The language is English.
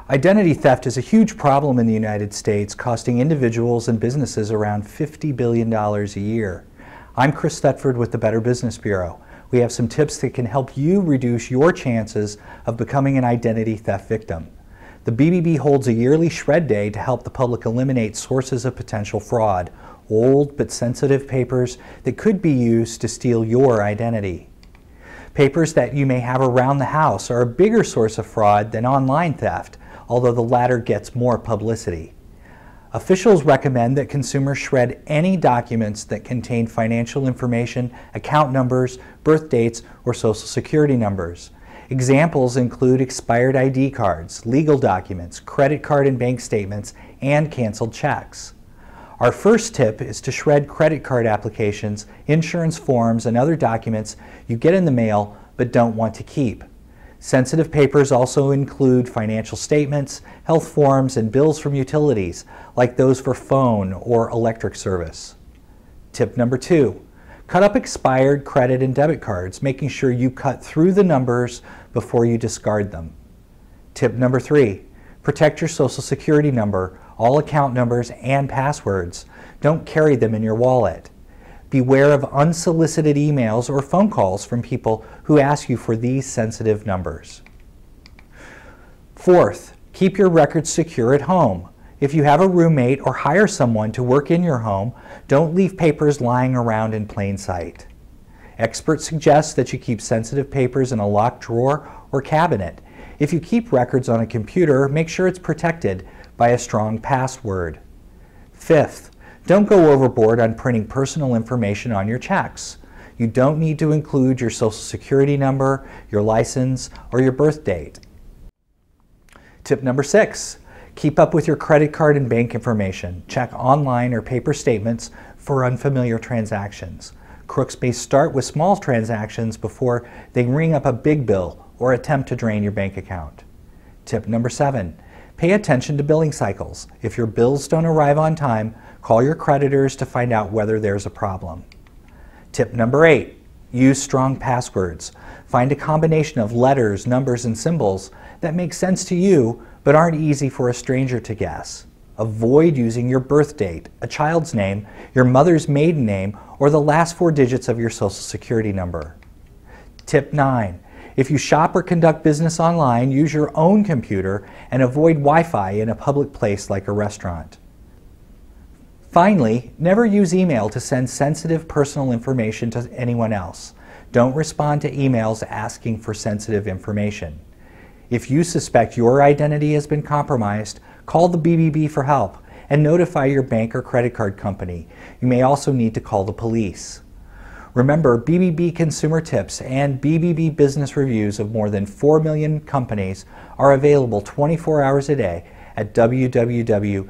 Identity theft is a huge problem in the United States, costing individuals and businesses around $50 billion a year. I'm Chris Thetford with the Better Business Bureau. We have some tips that can help you reduce your chances of becoming an identity theft victim. The BBB holds a yearly shred day to help the public eliminate sources of potential fraud, old but sensitive papers that could be used to steal your identity. Papers that you may have around the house are a bigger source of fraud than online theft, although the latter gets more publicity. Officials recommend that consumers shred any documents that contain financial information, account numbers, birth dates, or social security numbers. Examples include expired ID cards, legal documents, credit card and bank statements, and canceled checks. Our first tip is to shred credit card applications, insurance forms, and other documents you get in the mail but don't want to keep. Sensitive papers also include financial statements, health forms, and bills from utilities, like those for phone or electric service. Tip number 2, cut up expired credit and debit cards, making sure you cut through the numbers before you discard them. Tip number 3, protect your social security number, all account numbers, and passwords. Don't carry them in your wallet. Beware of unsolicited emails or phone calls from people who ask you for these sensitive numbers. Fourth, keep your records secure at home. If you have a roommate or hire someone to work in your home, don't leave papers lying around in plain sight. Experts suggest that you keep sensitive papers in a locked drawer or cabinet. If you keep records on a computer, make sure it's protected by a strong password. Fifth, don't go overboard on printing personal information on your checks. You don't need to include your social security number, your license, or your birth date. Tip number 6, keep up with your credit card and bank information. Check online or paper statements for unfamiliar transactions. Crooks may start with small transactions before they ring up a big bill or attempt to drain your bank account. Tip number 7, pay attention to billing cycles. If your bills don't arrive on time, call your creditors to find out whether there's a problem. Tip number 8, use strong passwords. Find a combination of letters, numbers, and symbols that make sense to you but aren't easy for a stranger to guess. Avoid using your birth date, a child's name, your mother's maiden name, or the last 4 digits of your social security number. Tip 9, if you shop or conduct business online, use your own computer and avoid Wi-Fi in a public place like a restaurant. Finally, never use email to send sensitive personal information to anyone else. Don't respond to emails asking for sensitive information. If you suspect your identity has been compromised, call the BBB for help and notify your bank or credit card company. You may also need to call the police. Remember, BBB consumer tips and BBB business reviews of more than 4 million companies are available 24 hours a day at www.bbb.org.